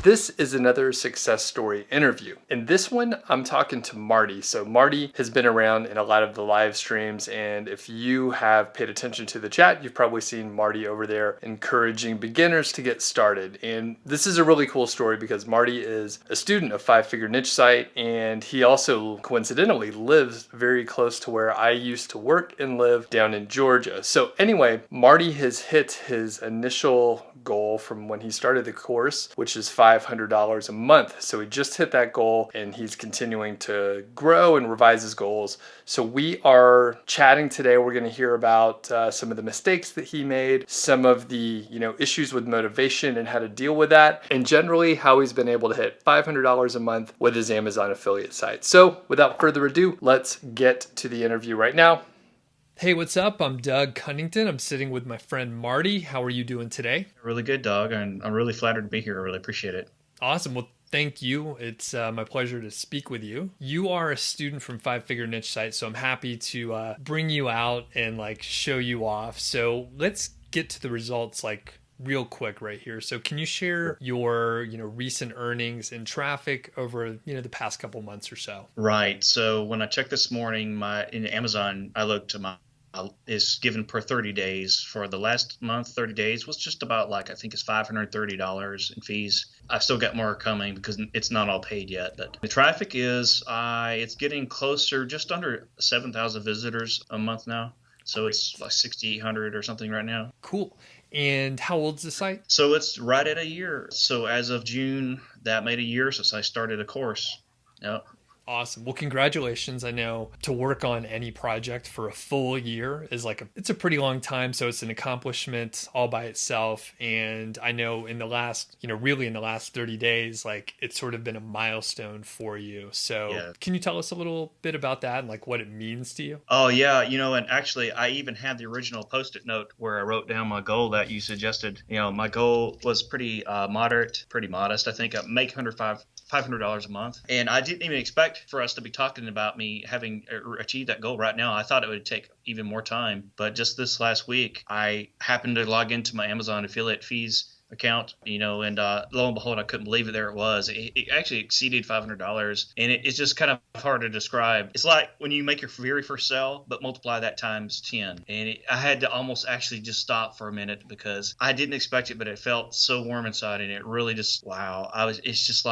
This is another success story interview. In this one, I'm talking to Marty. So Marty has been around in a lot of the live streams, and if you have paid attention to the chat, you've probably seen Marty over there encouraging beginners to get started. And this is a really cool story because Marty is a student of Five Figure Niche Site, and he also coincidentally lives very close to where I used to work and live down in Georgia. So anyway, Marty has hit his initial goal from when he started the course, which is $500 a month. So he just hit that goal and he's continuing to grow and revise his goals. So we are chatting today. We're going to hear about some of the mistakes that he made, some of the issues with motivation and how to deal with that, and generally how he's been able to hit $500 a month with his Amazon affiliate site. So without further ado, let's get to the interview right now. Hey, what's up? I'm Doug Cunnington. I'm sitting with my friend Marty. How are you doing today? Really good, Doug, and I'm really flattered to be here. I really appreciate it. Awesome. Well, thank you. It's my pleasure to speak with you. You are a student from Five Figure Niche Site, so I'm happy to bring you out and show you off. So let's get to the results real quick right here. So can you share your recent earnings and traffic over the past couple months or so? Right. So when I checked this morning, in Amazon, I looked to my is given per 30 days. For the last month, 30 days was just about I think it's $530 in fees. I've still got more coming because it's not all paid yet. But the traffic it's getting closer, just under 7,000 visitors a month now. So it's like 6,800 or something right now. Cool. And how old's the site? So it's right at a year. So as of June, that made a year since I started a course. Yep. Awesome. Well, congratulations. I know to work on any project for a full year is it's a pretty long time. So it's an accomplishment all by itself. And I know in the last, really in the last 30 days, it's sort of been a milestone for you. So yeah. Can you tell us a little bit about that and what it means to you? Oh, yeah. And actually I even had the original Post-it note where I wrote down my goal that you suggested. My goal was pretty modest. I think I'd make $500 a month. And I didn't even expect for us to be talking about me having achieved that goal right now. I thought it would take even more time. But just this last week, I happened to log into my Amazon affiliate fees account, and lo and behold, I couldn't believe it. There it was. It actually exceeded $500, and it's just kind of hard to describe. It's like when you make your very first sale, but multiply that times 10. And I had to almost actually just stop for a minute because I didn't expect it, but it felt so warm inside, and it really just wow. It's just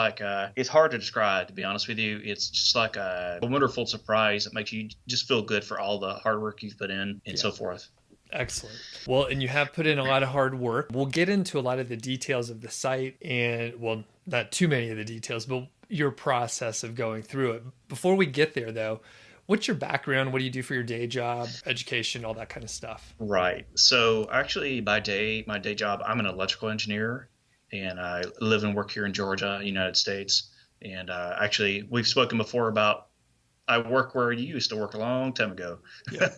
it's hard to describe, to be honest with you. It's just like a wonderful surprise that makes you just feel good for all the hard work you've put in and so forth. Excellent. Well, and you have put in a lot of hard work. We'll get into a lot of the details of the site and, well, not too many of the details, but your process of going through it. Before we get there, though, what's your background? What do you do for your day job, education, all that kind of stuff? Right. So actually, my day job, I'm an electrical engineer, and I live and work here in Georgia, United States. And actually, we've spoken before about I work where you used to work a long time ago. Yeah.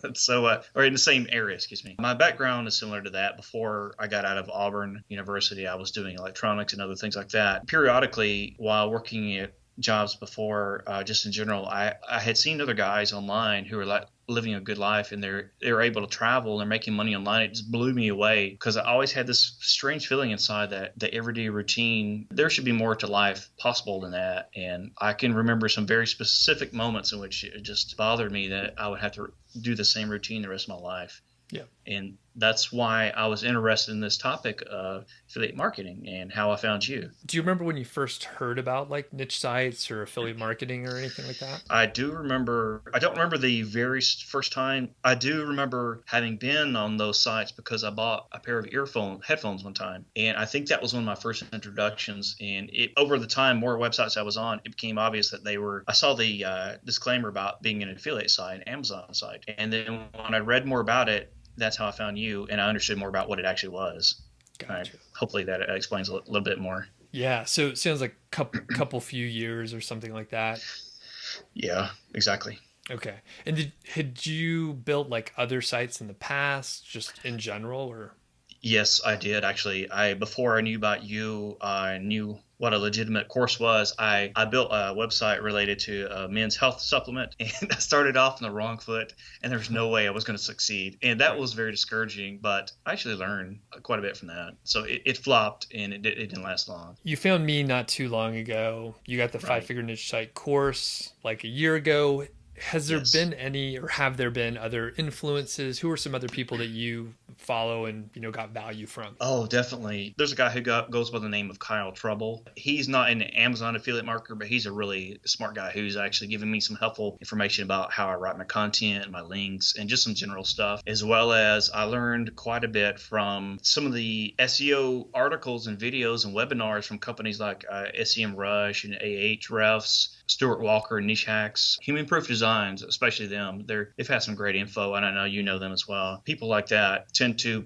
Or in the same area, excuse me. My background is similar to that. Before I got out of Auburn University, I was doing electronics and other things like that. Periodically, while working at jobs before, just in general, I had seen other guys online who were living a good life, and they're able to travel. They're making money online. It just blew me away because I always had this strange feeling inside that the everyday routine, there should be more to life possible than that. And I can remember some very specific moments in which it just bothered me that I would have to do the same routine the rest of my life. Yeah. And that's why I was interested in this topic of affiliate marketing and how I found you. Do you remember when you first heard about niche sites or affiliate marketing or anything like that? I do remember. I don't remember the very first time. I do remember having been on those sites because I bought a pair of headphones one time. And I think that was one of my first introductions. And over the time, more websites I was on, it became obvious that I saw the disclaimer about being an affiliate site, an Amazon site. And then when I read more about it, that's how I found you, and I understood more about what it actually was. Gotcha. Hopefully that explains a little bit more. Yeah, so it sounds like couple few years or something like that. Yeah, exactly. Okay. And had you built other sites in the past, just in general, or? Yes, I did actually. Before I knew about you, I knew what a legitimate course was. I built a website related to a men's health supplement, and I started off on the wrong foot, and there's no way I was going to succeed. And that was very discouraging, but I actually learned quite a bit from that. So it flopped, and it didn't last long. You found me not too long ago. You got the Right. 5-figure niche site course like a year ago. Has there Yes. been any, or have there been other influences? Who are some other people that you follow and got value from? Oh, definitely. There's a guy who goes by the name of Kyle Trouble. He's not an Amazon affiliate marketer, but he's a really smart guy who's actually given me some helpful information about how I write my content and my links and just some general stuff, as well as I learned quite a bit from some of the SEO articles and videos and webinars from companies like SEMrush and Ahrefs, Stuart Walker, Niche Hacks, Human Proof Designs, especially them. They've had some great info, and I know you know them as well. People like that tend to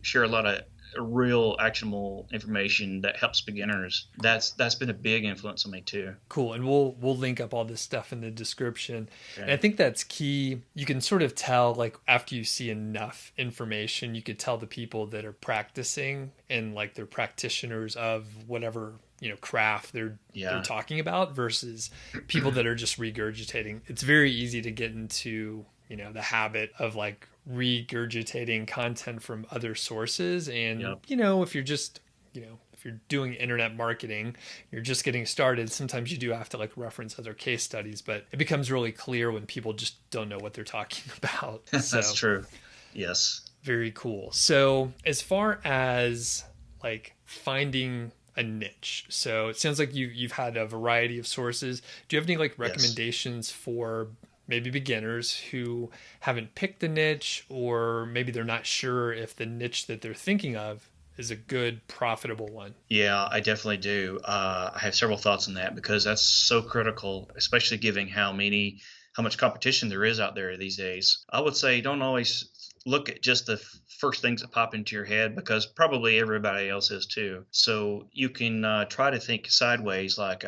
share a lot of real actionable information that helps beginners. That's been a big influence on me too. Cool. And we'll link up all this stuff in the description. Okay. And I think that's key. You can sort of tell, like, after you see enough information, you could tell the people that are practicing and like they're practitioners of whatever craft they're talking about versus people that are just regurgitating. It's very easy to get into the habit of like regurgitating content from other sources, and if you're just if you're doing internet marketing, you're just getting started, sometimes you do have to like reference other case studies, but it becomes really clear when people just don't know what they're talking about. That's true. Yes. Very cool. So as far as like finding a niche, so it sounds like you've had a variety of sources. Do you have any like recommendations for maybe beginners who haven't picked the niche, or maybe they're not sure if the niche that they're thinking of is a good, profitable one? Yeah, I definitely do. I have several thoughts on that because that's so critical, especially given how much competition there is out there these days. I would say don't always look at just the first things that pop into your head, because probably everybody else is too. So you can try to think sideways, like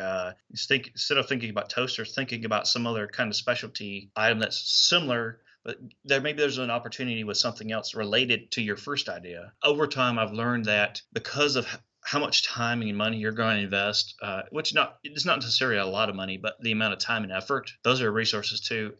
instead of thinking about toasters, thinking about some other kind of specialty item that's similar, but there's an opportunity with something else related to your first idea. Over time, I've learned that because of how much time and money you're going to invest, it's not necessarily a lot of money, but the amount of time and effort, those are resources too.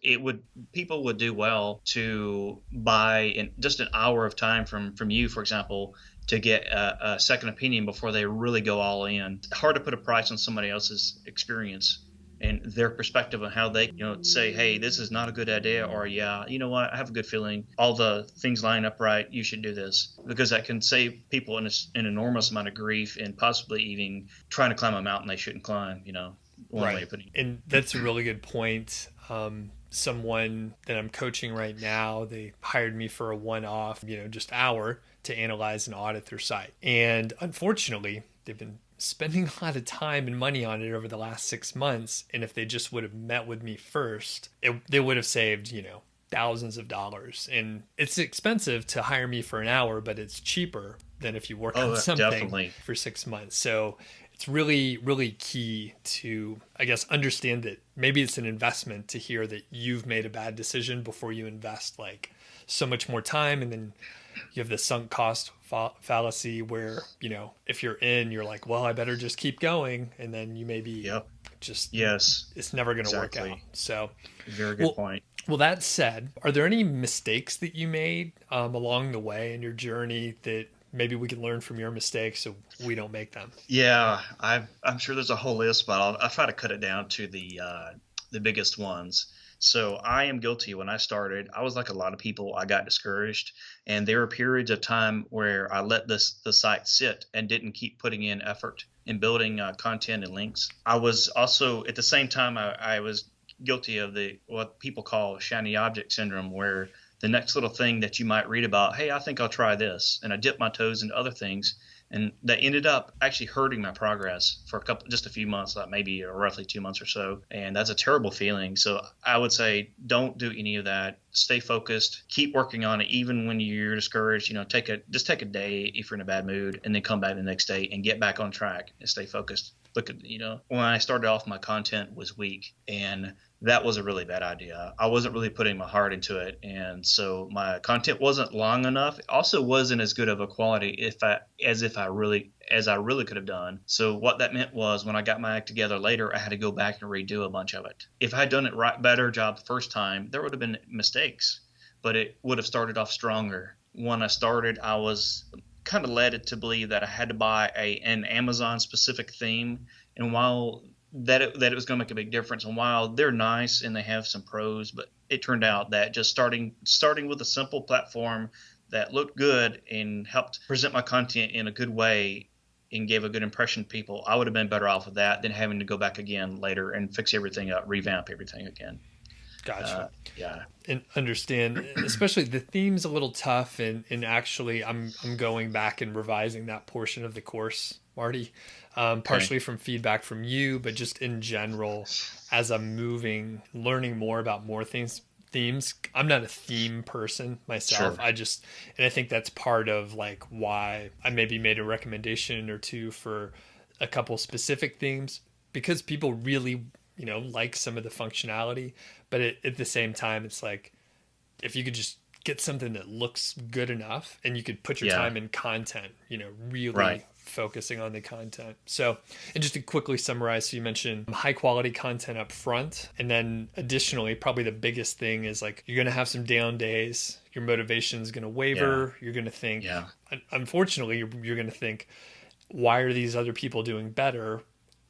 People would do well to buy in just an hour of time from you, for example, to get a second opinion before they really go all in. Hard to put a price on somebody else's experience and their perspective on how they say, hey, this is not a good idea, or yeah, you know what, I have a good feeling, all the things line up right, you should do this, because that can save people an enormous amount of grief and possibly even trying to climb a mountain they shouldn't climb, one way of putting it. And that's a really good point. Someone that I'm coaching right now, they hired me for a one-off, just hour to analyze and audit their site. And unfortunately, they've been spending a lot of time and money on it over the last 6 months. And if they just would have met with me first, they would have saved, thousands of dollars. And it's expensive to hire me for an hour, but it's cheaper than if you work on something for 6 months. So it's really, really key to, I guess, understand that maybe it's an investment to hear that you've made a bad decision before you invest like so much more time. And then you have the sunk cost fallacy where, if you're in, you're like, well, I better just keep going. And then you maybe it's never going to work out. So very good point. Well, that said, are there any mistakes that you made along the way in your journey that maybe we can learn from your mistakes so we don't make them? Yeah, I'm sure there's a whole list, but I'll try to cut it down to the biggest ones. So I am guilty. When I started, I was like a lot of people. I got discouraged, and there were periods of time where I let the site sit and didn't keep putting in effort in building content and links. I was also at the same time I was guilty of what people call shiny object syndrome, where the next little thing that you might read about, hey, I think I'll try this, and I dipped my toes into other things. And that ended up actually hurting my progress for just a few months, like maybe roughly 2 months or so. And that's a terrible feeling. So I would say don't do any of that. stay focused, keep working on it, even when you're discouraged. Take a day if you're in a bad mood, and then come back the next day and get back on track and stay focused. Look at, when I started off, my content was weak, and that was a really bad idea. I wasn't really putting my heart into it, and so my content wasn't long enough. It also wasn't as good of a quality as I really could have done. So what that meant was, when I got my act together later, I had to go back and redo a bunch of it. If I had done it better job the first time, there would have been mistakes, but it would have started off stronger. When I started, I was kind of led to believe that I had to buy an Amazon specific theme, and while that it was going to make a big difference, and while they're nice and they have some pros, but it turned out that just starting with a simple platform that looked good and helped present my content in a good way and gave a good impression to people, I would have been better off with that than having to go back again later and fix everything up, revamp everything again. Gotcha. Yeah. And understand, especially the theme's a little tough, and actually I'm going back and revising that portion of the course, Marty, partially from feedback from you, but just in general, as I'm learning more about more themes. I'm not a theme person myself. Sure. And I think that's part of like why I maybe made a recommendation or two for a couple specific themes, because people really, like some of the functionality, but at the same time, it's like, if you could just get something that looks good enough and you could put your time in content, really focusing on the content. So, and just to quickly summarize, so you mentioned high quality content up front. And then additionally, probably the biggest thing is like, you're going to have some down days. Your motivation is going to waver. You're going to think, unfortunately, you're going to think, why are these other people doing better?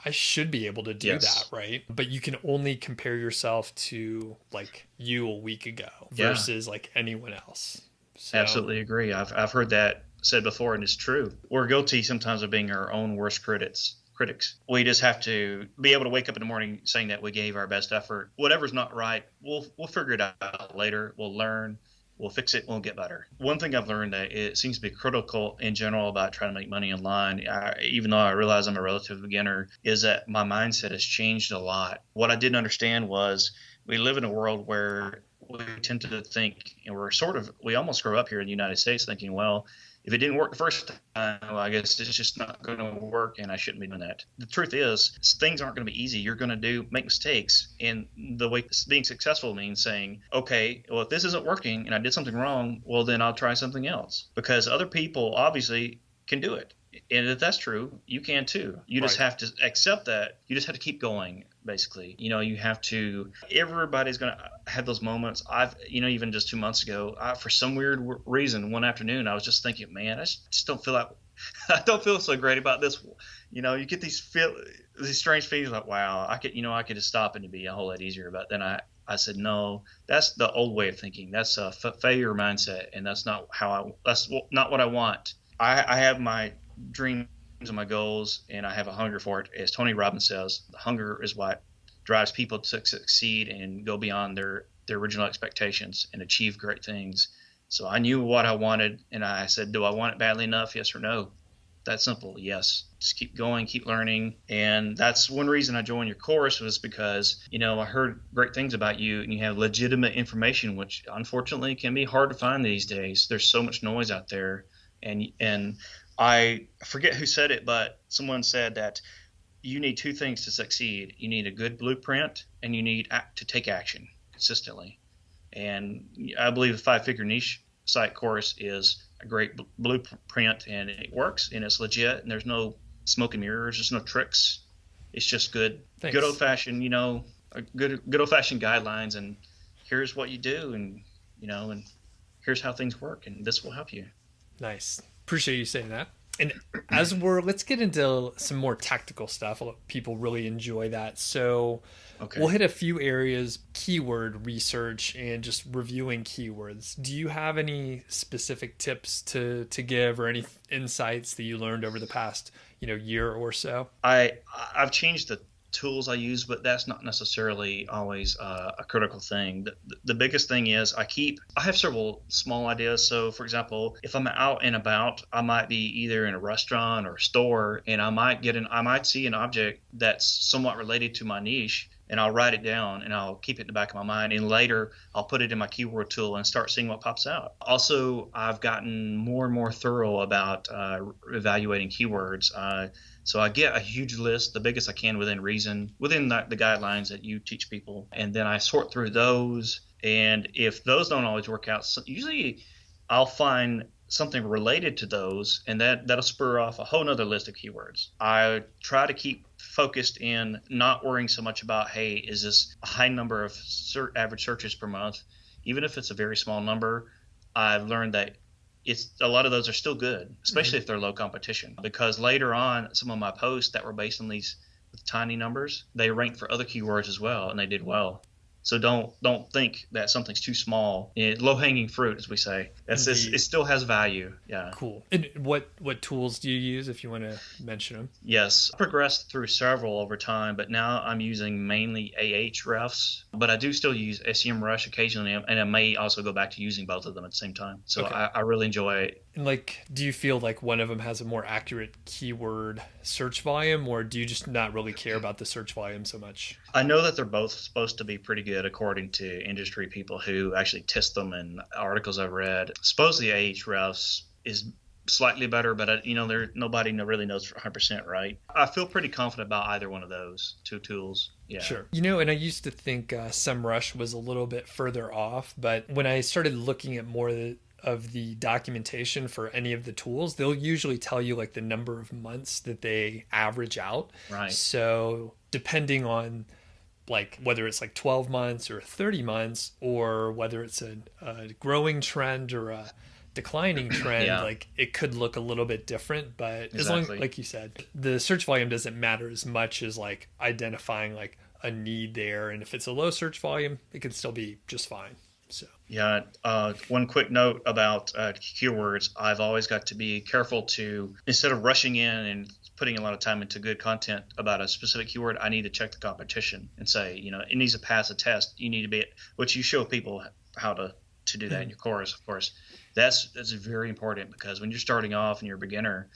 I should be able to do that, right? But you can only compare yourself to like you a week ago versus like anyone else. So, absolutely agree. I've heard that said before, and it's true. We're guilty sometimes of being our own worst critics. We just have to be able to wake up in the morning saying that we gave our best effort. Whatever's not right, we'll figure it out later. We'll learn. We'll fix it. We'll get better. One thing I've learned that it seems to be critical in general about trying to make money online, even though I realize I'm a relative beginner, is that my mindset has changed a lot. What I didn't understand was we live in a world where we tend to think, and we almost grow up here in the United States thinking, well, if it didn't work the first time, well, I guess it's just not going to work, and I shouldn't be doing that. The truth is, things aren't going to be easy. You're going to make mistakes, and the way being successful means saying, okay, well, if this isn't working and I did something wrong, well, then I'll try something else, because other people obviously can do it. And if that's true, you can too. You just have to accept that. You just have to keep going, basically. You have to, everybody's going to have those moments. Even just 2 months ago, for some weird reason, one afternoon, I was just thinking, man, I just don't feel like, I don't feel so great about this. You get these strange feelings like, wow, I could just stop and it'd be a whole lot easier. But then I said, no, that's the old way of thinking. That's a failure mindset. And that's not that's not what I want. I have my dreams and my goals, and I have a hunger for it. As Tony Robbins says, the hunger is what drives people to succeed and go beyond their original expectations and achieve great things. So I knew what I wanted, and I said, do I want it badly enough? Yes or no? That simple. Yes. Just keep going, keep learning. And that's one reason I joined your course, was because, I heard great things about you, and you have legitimate information, which unfortunately can be hard to find these days. There's so much noise out there. And I forget who said it, but someone said that you need two things to succeed. You need a good blueprint, and you need to take action consistently. And I believe the 5-Figure Niche Site course is a great blueprint, and it works, and it's legit, and there's no smoke and mirrors. There's no tricks. It's just good old-fashioned, good old-fashioned guidelines, and here's what you do, and, and here's how things work, and this will help you. Nice. Appreciate you saying that. And let's get into some more tactical stuff. People really enjoy that. So we'll hit a few areas, keyword research and just reviewing keywords. Do you have any specific tips to give, or any insights that you learned over the past, year or so? I've changed the tools I use, but that's not necessarily always a critical thing. The biggest thing is I have several small ideas. So for example, if I'm out and about, I might be either in a restaurant or a store, and I might see an object that's somewhat related to my niche, and I'll write it down and I'll keep it in the back of my mind. And later I'll put it in my keyword tool and start seeing what pops out. Also, I've gotten more and more thorough about evaluating keywords. So I get a huge list, the biggest I can within reason, within the guidelines that you teach people. And then I sort through those. And if those don't always work out, usually I'll find something related to those, and that'll spur off a whole nother list of keywords. I try to keep focused in not worrying so much about, hey, is this a high number of average searches per month? Even if it's a very small number, I've learned that a lot of those are still good, especially if they're low competition, because later on, some of my posts that were based on these tiny numbers, they ranked for other keywords as well, and they did well. So don't think that something's too small. Low-hanging fruit, as we say. It still has value. Yeah. Cool. And what tools do you use, if you want to mention them? Yes. I progressed through several over time, but now I'm using mainly Ahrefs. But I do still use SEMrush occasionally, and I may also go back to using both of them at the same time. So okay. I really enjoy it. And do you feel like one of them has a more accurate keyword search volume, or do you just not really care about the search volume so much? I know that they're both supposed to be pretty good according to industry people who actually test them and articles I've read. Supposedly Ahrefs is slightly better, but nobody really knows for 100% right. I feel pretty confident about either one of those two tools. Yeah. Sure. And I used to think SEMrush was a little bit further off, but when I started looking at more of the documentation for any of the tools, they'll usually tell you the number of months that they average out. Right. So depending on whether it's 12 months or 30 months, or whether it's a growing trend or a declining trend, yeah. It could look a little bit different, but exactly. As long, like you said, the search volume doesn't matter as much as identifying a need there. And if it's a low search volume, it can still be just fine. So yeah, one quick note about keywords. I've always got to be careful to, instead of rushing in and putting a lot of time into good content about a specific keyword, I need to check the competition and say, it needs to pass a test. You need to be, which you show people how to do that in your course, of course. That's very important, because when you're starting off and you're a beginner,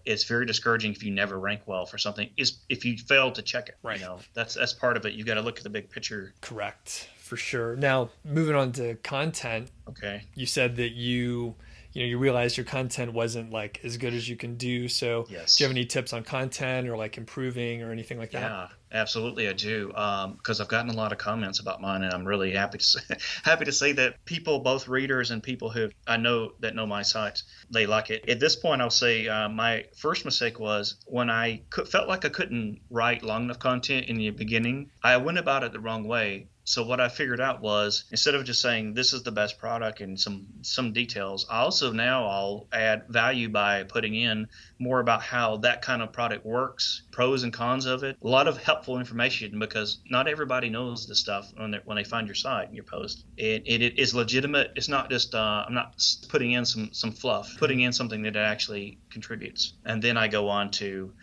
it's very discouraging if you never rank well for something. If you fail to check it, right? That's part of it. You got to look at the big picture. Correct, for sure. Now, moving on to content. Okay. You said that you realized your content wasn't as good as you can do. So yes. Do you have any tips on content or improving or anything like that? Yeah, absolutely. I do. Because I've gotten a lot of comments about mine, and I'm really happy to say that people, both readers and people who I know that know my sites, they like it. At this point, I'll say my first mistake was when I felt like I couldn't write long enough content in the beginning, I went about it the wrong way. So what I figured out was, instead of just saying this is the best product and some details, I'll add value by putting in more about how that kind of product works, pros and cons of it, a lot of helpful information, because not everybody knows this stuff when they find your site and your post. It is legitimate. It's not just I'm not putting in some fluff, putting in something that actually contributes. And then I go on to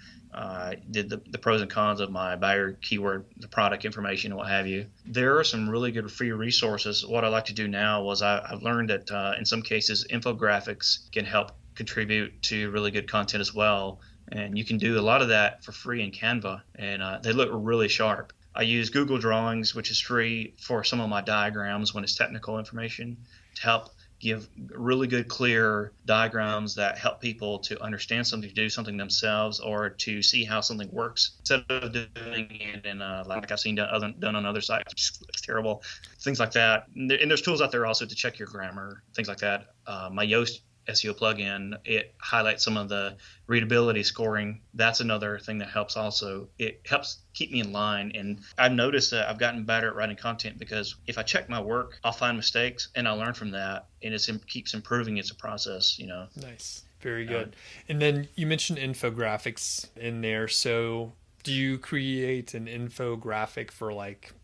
did the pros and cons of my buyer keyword, the product information, and what have you. There are some really good free resources. What I like to do now was I've learned that in some cases infographics can help contribute to really good content as well. And you can do a lot of that for free in Canva, and they look really sharp. I use Google Drawings, which is free, for some of my diagrams when it's technical information, to help give really good, clear diagrams that help people to understand something, to do something themselves, or to see how something works, instead of doing it in like I've seen done on other sites, which looks terrible, things like that. And there's tools out there also to check your grammar, things like that. My Yoast SEO plugin, it highlights some of the readability scoring. That's another thing that helps also. It helps keep me in line. And I've noticed that I've gotten better at writing content, because if I check my work, I'll find mistakes and I'll learn from that. And it keeps improving. It's a process, Nice. Very good. And then you mentioned infographics in there. So do you create an infographic for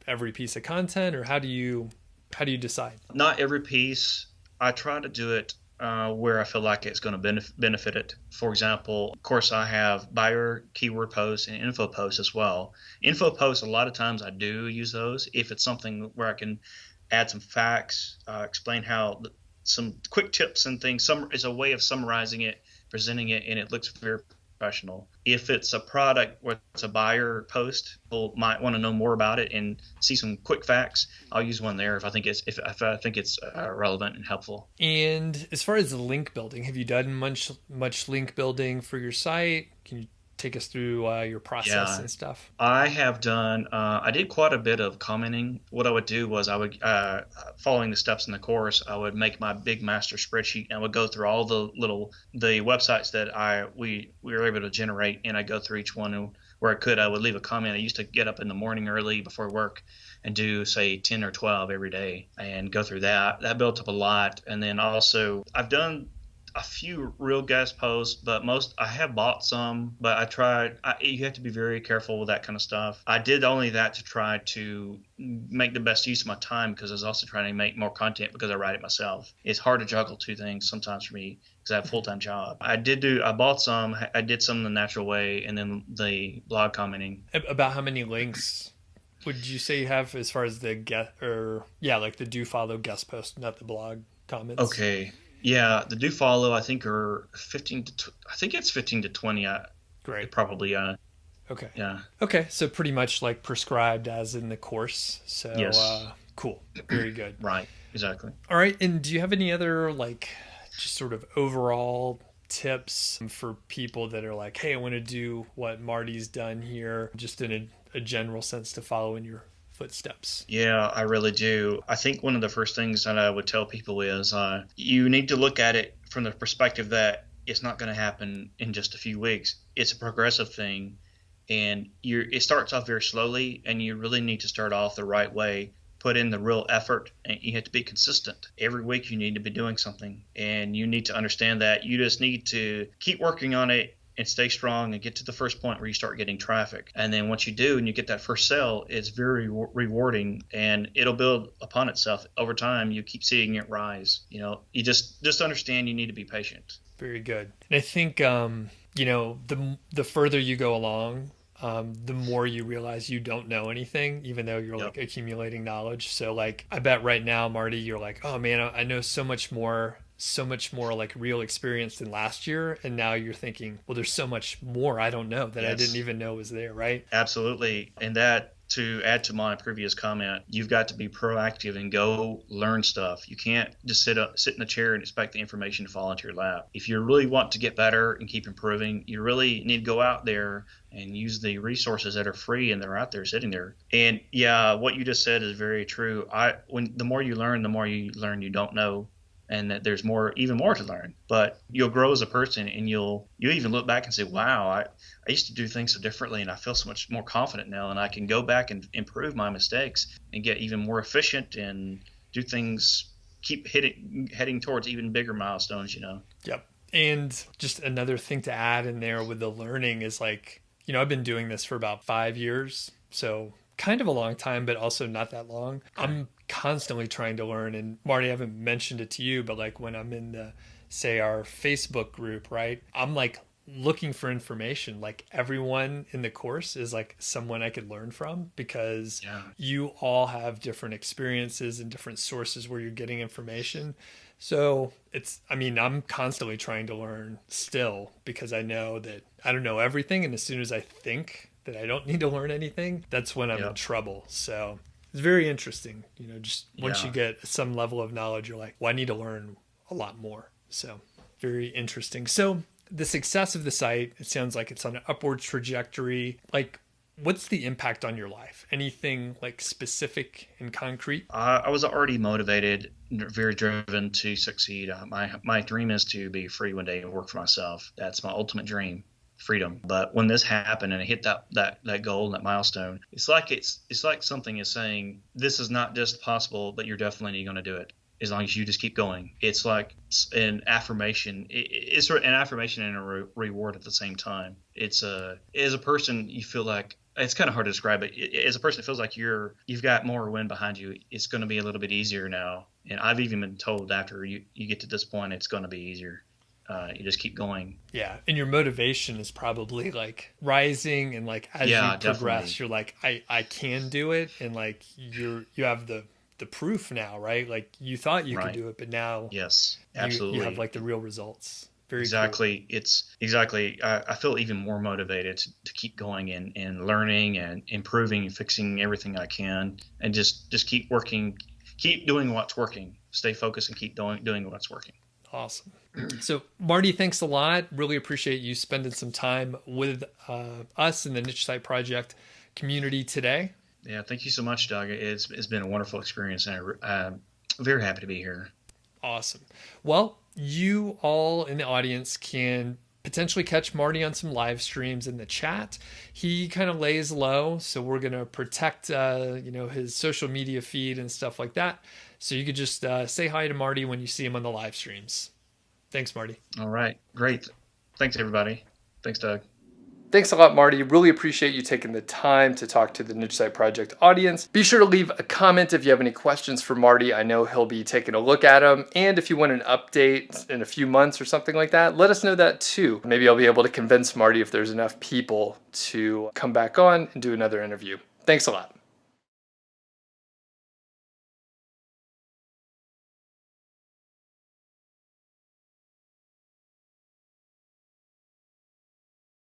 every piece of content, or how do you decide? Not every piece. I try to do it where I feel like it's going to benefit it. For example, of course, I have buyer keyword posts and info posts as well. Info posts, a lot of times I do use those if it's something where I can add some facts, explain how some quick tips and things. Some is a way of summarizing it, presenting it, and it looks very professional. If it's a product where it's a buyer post, people might want to know more about it and see some quick facts. I'll use one there if I think it's relevant and helpful. And as far as the link building, have you done much link building for your site? Can you take us through your process Yeah, and stuff? I have done. I did quite a bit of commenting. What I would do was I would, following the steps in the course, I would make my big master spreadsheet and I would go through all the websites that we were able to generate, and I go through each one, and where I could, I would leave a comment. I used to get up in the morning early before work and do say 10 or 12 every day and go through that. That built up a lot, and then also I've done a few real guest posts, but most I have bought some, but you have to be very careful with that kind of stuff. I did only that to try to make the best use of my time, because I was also trying to make more content because I write it myself. It's hard to juggle two things sometimes for me because I have a full-time job. I bought some, I did some the natural way, and then the blog commenting. About how many links would you say you have as far as the like the do follow guest post, not the blog comments? Okay. Yeah, the do follow I think are 15 to I think it's 15 to 20. Great. Probably. Okay. Yeah. Okay, so pretty much like prescribed as in the course. So Yes. Cool. Very good. Right. Exactly. All right, and do you have any other like just sort of overall tips for people that are like, hey, I want to do what Marty's done here, just in a general sense, to follow in your footsteps? Yeah, I really do. I think one of the first things that I would tell people is you need to look at it from the perspective that it's not going to happen in just a few weeks. It's a progressive thing, and it starts off very slowly, and you really need to start off the right way. Put in the real effort, and you have to be consistent. Every week you need to be doing something, and you need to understand that you just need to keep working on it and stay strong and get to the first point where you start getting traffic. And then once you do and you get that first sale, it's very rewarding, and it'll build upon itself over time. You keep seeing it rise. You just understand you need to be patient. Very good. And I think the further you go along, the more you realize you don't know anything, even though you're like accumulating knowledge. So like, I bet right now, Marty, you're like, oh man, I know so much more like real experience than last year. And now you're thinking, well, there's so much more I don't know that I didn't even know was there, right? Absolutely. And that, to add to my previous comment, you've got to be proactive and go learn stuff. You can't just sit in a chair and expect the information to fall into your lap. If you really want to get better and keep improving, you really need to go out there and use the resources that are free and they're out there sitting there. And yeah, what you just said is very true. The more you learn you don't know, and that there's even more to learn. But you'll grow as a person, and you'll even look back and say, wow, I used to do things so differently, and I feel so much more confident now, and I can go back and improve my mistakes and get even more efficient and do things, keep heading towards even bigger milestones, Yep. And just another thing to add in there with the learning is like, I've been doing this for about 5 years, so kind of a long time, but also not that long. Okay. I'm constantly trying to learn. And Marty, I haven't mentioned it to you, but like when I'm in our Facebook group, right? I'm like looking for information. Like everyone in the course is like someone I could learn from, because you all have different experiences and different sources where you're getting information. So I'm constantly trying to learn still, because I know that I don't know everything. And as soon as I think that I don't need to learn anything, that's when I'm in trouble. So it's very interesting. Just once you get some level of knowledge, you're like, well, I need to learn a lot more. So very interesting. So the success of the site, it sounds like it's on an upward trajectory. Like, what's the impact on your life? Anything like specific and concrete? I was already motivated, very driven to succeed. My dream is to be free one day and work for myself. That's my ultimate dream. Freedom. But when this happened and I hit that goal, that milestone, it's like something is saying, this is not just possible, but you're definitely going to do it as long as you just keep going. It's like an affirmation. It's an affirmation and a reward at the same time. As a person, you feel like, it's kind of hard to describe it. As a person, it feels like you've got more wind behind you. It's going to be a little bit easier now. And I've even been told after you get to this point, it's going to be easier. You just keep going. Yeah. And your motivation is probably like rising, and like as you progress, you're like, I can do it. And like you have the proof now, right? Like you thought you could do it, but now yes, absolutely. You have like the real results. Very exactly. It's exactly. I feel even more motivated to keep going and learning and improving and fixing everything I can, and just keep working, keep doing what's working. Stay focused and keep doing what's working. Awesome. So, Marty, thanks a lot. Really appreciate you spending some time with us in the Niche Site Project community today. Yeah, thank you so much, Doug. It's been a wonderful experience, and I'm very happy to be here. Awesome. Well, you all in the audience can potentially catch Marty on some live streams in the chat. He kind of lays low, so we're going to protect his social media feed and stuff like that. So you could just say hi to Marty when you see him on the live streams. Thanks, Marty. All right, great. Thanks, everybody. Thanks, Doug. Thanks a lot, Marty. Really appreciate you taking the time to talk to the Niche Site Project audience. Be sure to leave a comment if you have any questions for Marty. I know he'll be taking a look at them. And if you want an update in a few months or something like that, let us know that too. Maybe I'll be able to convince Marty if there's enough people to come back on and do another interview. Thanks a lot.